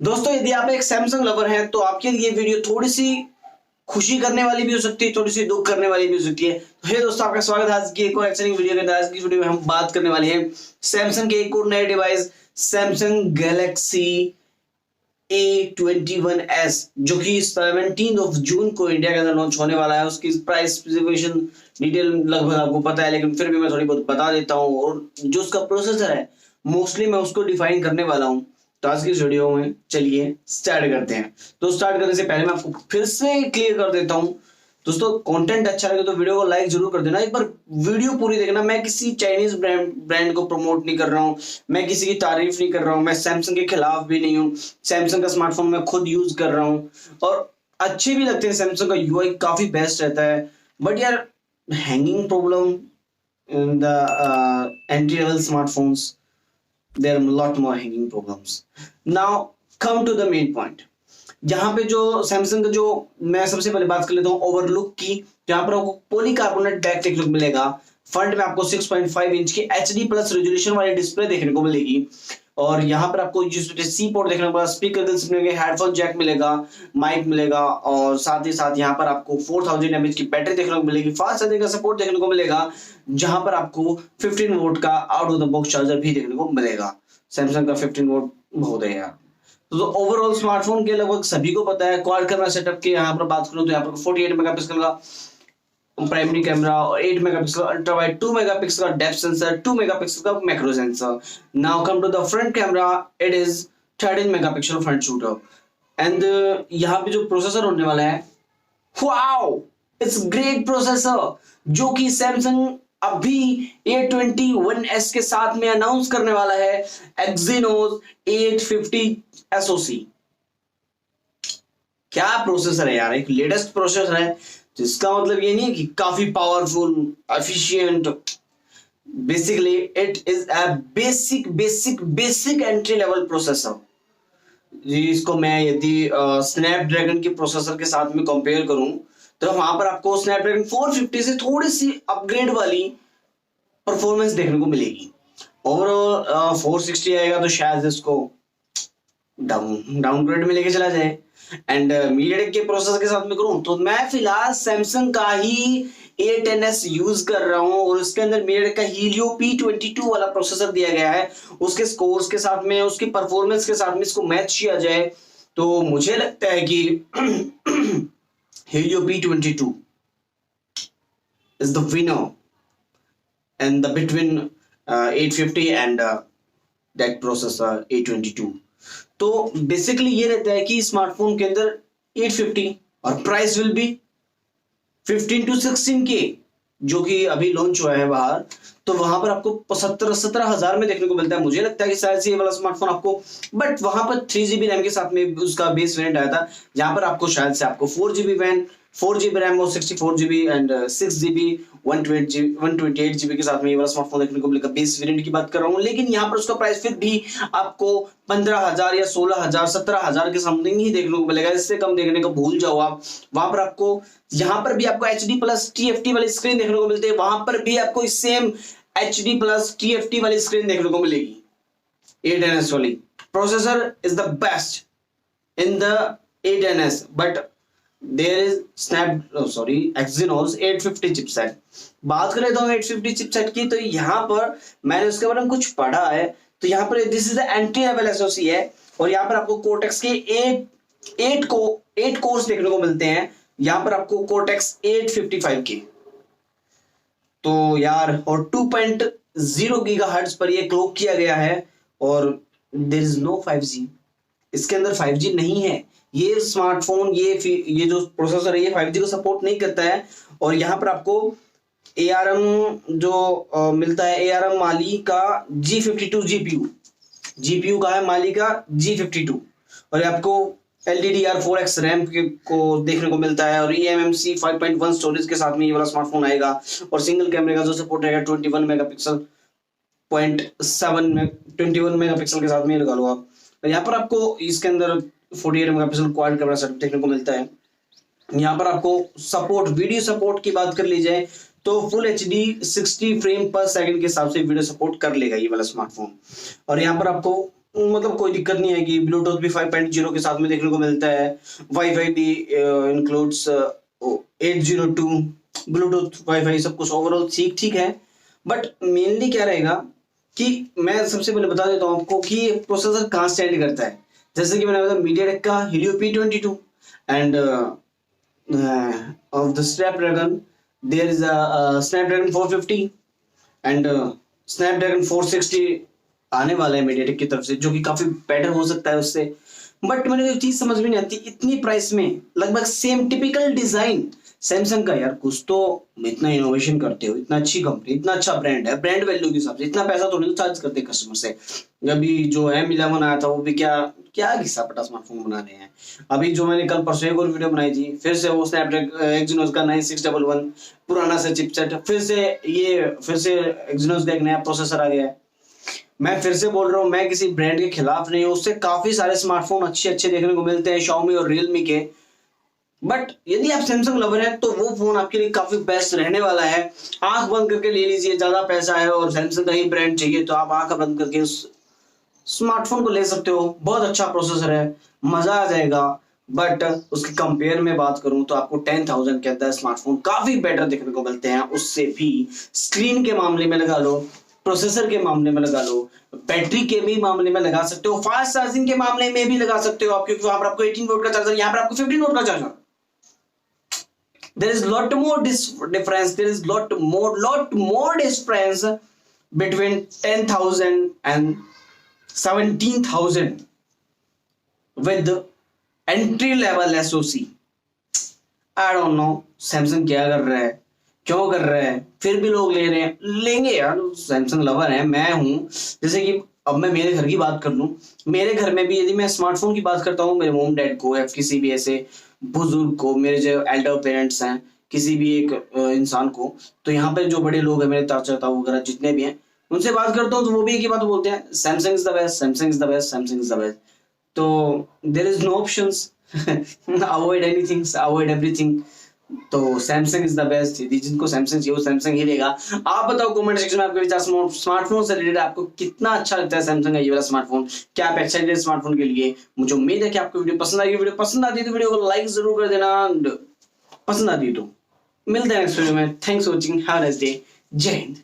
दोस्तों यदि आप एक सैमसंग लवर हैं तो आपके लिए वीडियो थोड़ी सी खुशी करने वाली भी हो सकती है, थोड़ी सी दुख करने वाली भी हो सकती है। तो हे दोस्तों, आपका स्वागत है आज की एक और एक्साइटिंग वीडियो के अंदर। आज की वीडियो में हम बात करने वाले हैं सैमसंग के एक और नए डिवाइस सैमसंग गैलेक्सी A21s, जो कि 17 जून को इंडिया के अंदर लॉन्च होने वाला है। उसकी प्राइस स्पेसिफिकेशन डिटेल लगभग आपको पता है, लेकिन फिर भी मैं थोड़ी बहुत बता देता हूँ। और जो उसका प्रोसेसर है मोस्टली मैं उसको डिफाइन करने वाला हूँ। तो आज की इस वीडियो में चलिए स्टार्ट करते हैं। तो स्टार्ट करने से पहले मैं आपको फिर से क्लियर कर देता हूं, दोस्तों कंटेंट अच्छा लगे तो वीडियो को लाइक जरूर कर देना। एक बार वीडियो पूरी देखना। मैं किसी चाइनीज ब्रांड को प्रमोट नहीं कर रहा हूं, मैं किसी की तारीफ नहीं कर रहा हूं, मैं सैमसंग के खिलाफ भी नहीं हूं। सैमसंग का स्मार्टफोन मैं खुद यूज कर रहा हूं और अच्छे भी लगते हैं। सैमसंग का यूआई काफी बेस्ट रहता है, बट यार hanging problem in the entry level smartphones, there are a lot more hanging problems. Now come to the main point. यहाँ पे जो सैमसंग का जो मैं सबसे पहले बात कर लेता हूँ ओवरलुक की। यहाँ पर आपको पॉलीकार्बोनेट बैक देखने को मिलेगा। फ्रंट में आपको 6.5 इंच की HD प्लस रेजोल्यूशन वाली डिस्प्ले देखने को मिलेगी। और यहाँ पर आपको सी पोर्ट देखने को मिलेगा, स्पीकर मिलेंगे, हेडफोन जैक मिलेगा, माइक मिलेगा और साथ ही साथ यहाँ पर आपको 4000 mAh की बैटरी देखने को मिलेगी। फास्ट चार्जिंग का सपोर्ट देखने को मिलेगा, जहां पर आपको 15 वोल्ट का out of the box charger भी देखने को मिलेगा। सैमसंग का 15 वोल्ट बहुत है यार। तो ओवरऑल स्मार्टफोन के लगभग सभी को पता है। क्वाड कैमरा सेटअप की यहाँ पर बात करूं तो यहाँ पर 48 मेगापिक्सल का प्राइमरी कैमरा और 8 मेगापिक्सल अल्ट्रा वाइड, 2 मेगापिक्सल का डेप्थ सेंसर, 2 मेगापिक्सल का macro sensor. Now come to the front camera, it is 13 megapixel front shooter. And यहाँ पे जो प्रोसेसर होने वाला है, वाओ इट्स ग्रेट प्रोसेसर, जो कि सैमसंग अभी A21s के साथ में अनाउंस करने वाला है, exynos 850 SoC। क्या प्रोसेसर है यार, एक लेटेस्ट प्रोसेसर है, जिसका मतलब ये नहीं है कि काफी powerful efficient. Basically it is a basic entry level processor. इसको मैं यदि स्नैपड्रैगन के प्रोसेसर के साथ में कंपेयर करूं तो वहां पर आपको स्नैपड्रैगन 450 से थोड़ी सी अपग्रेड वाली परफॉर्मेंस देखने को मिलेगी। ओवरऑल 460 आएगा तो शायद इसको डाउनग्रेड में लेके चला जाए। एंड मीडियाटेक के प्रोसेसर के साथ में करूं तो मैं फिलहाल सैमसंग का ही A10s यूज कर रहा हूं और उसके अंदर मीडियाटेक का हीलियो P22 वाला प्रोसेसर दिया गया है। उसके स्कोर्स के साथ में, उसकी परफॉर्मेंस के साथ में इसको मैच किया जाए तो मुझे लगता है कि Helio P22 is the winner and the between 850 and that processor A22। तो बेसिकली ये रहता है कि स्मार्टफोन के अंदर 850 और price will be 15 to 16K, जो कि अभी लॉन्च हुआ है बाहर। तो वहां पर आपको 17,000 में देखने को मिलता है। मुझे लगता है कि शायद से ये वाला स्मार्टफोन आपको, बट वहां पर 3GB रैम के साथ में उसका बेस वेरिएंट आया था, जहां पर आपको शायद से आपको 4GB रैम और 64GB एंड 6GB 128GB के साथ में ये वाला स्मार्टफोन देखने को मिलेगा। बेस वेरिएंट की बात कर रहा हूँ, लेकिन यहाँ पर उसका प्राइस फिर भी आपको 15,000 या 16,000 17,000 के समथिंग ही देखने को मिलेगा। इससे कम देखने को भूल जाओ आप। वहां पर आपको, यहाँ पर भी आपको HD प्लस TFT वाली स्क्रीन देखने को मिलती है, वहां पर भी आपको सेम HD प्लस TFT वाली स्क्रीन देखने को मिलेगी। A10s वाली processor is the best in the A10s, but there is exynos 850 chipset. बात करें तो 850 चिपसेट की, तो यहाँ पर मैंने उसके बारे में कुछ पढ़ा है। तो यहाँ पर this is entry level SoC है और यहाँ पर आपको कोर्टेक्स के 8 कोर्स देखने को मिलते हैं। यहाँ पर आपको कोर्टेक्स 855 के, तो यार और 2.0 गीगाहर्ट्ज पर ये क्लॉक किया गया है और देयर इज नो 5G। इसके अंदर 5G नहीं है। ये स्मार्टफोन, ये जो प्रोसेसर है, ये 5G को सपोर्ट नहीं करता है। और यहाँ पर आपको ARM जो मिलता है, ARM माली का G52 GPU का है, माली का G52। और आपको LDDR4X रैम को देखने को मिलता है और eMMC 5.1 स्टोरेज के साथ में ये वाला स्मार्टफोन आएगा। और सिंगल कैमरे का जो सपोर्ट रहेगा 21 मेगापिक्सल के साथ में लगा लो आप। यहाँ पर आपको इसके अंदर 48 मेगापिक्सल क्वाड कैमरा सेटअप देखने को मिलता है। यहाँ पर आपको सपोर्ट, वीडियो सपोर्ट की बात कर ली जाए तो फुल HD 60 फ्रेम पर सेकंड के हिसाब से वीडियो सपोर्ट कर लेगा ये वाला स्मार्टफोन। और यहाँ पर आपको मतलब कोई दिक्कत नहीं है कि ब्लूटूथ भी 5.0 के साथ में देखने को मिलता है, वाईफाई भी इंक्लूड्स 802, ब्लूटूथ वाईफाई सब कुछ ओवरऑल ठीक ठीक है। बट मेनली क्या रहेगा कि मैं सबसे पहले बता देता हूँ आपको कि प्रोसेसर कहाँ स्टैंड करता है। जैसे कि मैंने बताया मीडियाटेक का Helio P22 and of the Snapdragon there is a Snapdragon 450 एंड स्नैपड्रैगन 460 आने वाला है मीडियाटेक की तरफ से, जो कि काफी बेटर हो सकता है उससे। बट मैंने जो चीज समझ में नहीं आती, इतनी प्राइस में लगभग सेम टिपिकल डिजाइन सैमसंग का, यार कुछ तो इतना इनोवेशन करते हो, इतना अच्छी कंपनी, इतना अच्छा ब्रांड है, ब्रांड वैल्यू के हिसाब से इतना पैसा तो नहीं चार्ज करते कस्टमर से। अभी जो M11 आया था वो भी क्या क्या घिसा पटा स्मार्टफोन बना रहे हैं। अभी जो मैंने कल परसों एक और वीडियो बनाई थी, फिर से वो स्नैपड्रैगन एक्जिनोस का 9611 पुराना सा चिपसेट, फिर से एक्जिनोस का एक नया प्रोसेसर आ गया है। मैं फिर से बोल रहा हूँ, मैं किसी ब्रांड के खिलाफ नहीं हूँ, उससे काफी सारे स्मार्टफोन अच्छे अच्छे देखने को मिलते हैं Xiaomi और Realme के। बट यदि आप सैमसंग लवर हैं तो वो फोन आपके लिए काफी बेस्ट रहने वाला है। आंख बंद करके ले लीजिए, ज्यादा पैसा है और सैमसंग का ही ब्रांड चाहिए तो आप आंख बंद करके उस स्मार्टफोन को ले सकते हो। बहुत अच्छा प्रोसेसर है, मजा आ जाएगा। बट उसके कंपेयर में बात करूं तो आपको 10,000 के अंदर स्मार्टफोन काफी बेटर देखने को मिलते हैं उससे भी। स्क्रीन के मामले में लगा लो, प्रोसेसर के मामले में लगा लो, बैटरी के भी मामले में लगा सकते हो, फास्ट चार्जिंग के मामले में भी लगा सकते हो आप, क्योंकि वहां पर आपको 18 वोल्ट का चार्जर, यहाँ पर आपको 15 वोल्ट का charger. There is lot more difference. There is lot more difference between 10,000 and 17,000 with entry level SoC. I don't know Samsung क्या कर रहा है, क्यों कर रहा है, फिर भी लोग ले रहे हैं। लेंगे यार, सैमसंग लवर है, मैं हूं। जैसे कि अब मैं मेरे घर की बात कर लूं, मेरे घर में भी यदि मैं स्मार्टफोन की बात करता हूँ, मेरे मोम डैड को या किसी भी ऐसे बुजुर्ग को, मेरे जो एल्डर पेरेंट्स हैं, किसी भी एक इंसान को, तो यहाँ पे जो बड़े लोग हैं, मेरे चाचा ताऊ वगैरह जितने भी हैं, उनसे बात करता हूँ तो वो भी एक ही बात बोलते हैं, Samsung is the best, Samsung is the best, Samsung is the best. तो there is no options, avoid anything, avoid everything. तो सैमसंग इज द बेस्ट। यदि जिनको सैमसंग चाहिए वो सैमसंग ही लेगा। आप बताओ कमेंट सेक्शन में आपके विचार स्मार्टफोन से रिलेटेड, आपको कितना अच्छा लगता है सैमसंग का ये वाला स्मार्टफोन, क्या आप एक्साइटेड स्मार्टफोन के लिए। मुझे उम्मीद है कि आपको वीडियो पसंद आएगी। वीडियो पसंद आती है तो वीडियो को लाइक जरूर कर देना, पसंद आती है तो। मिलते हैं नेक्स्ट वीडियो में। Thanks for watching, have a nice day, जय हिंद।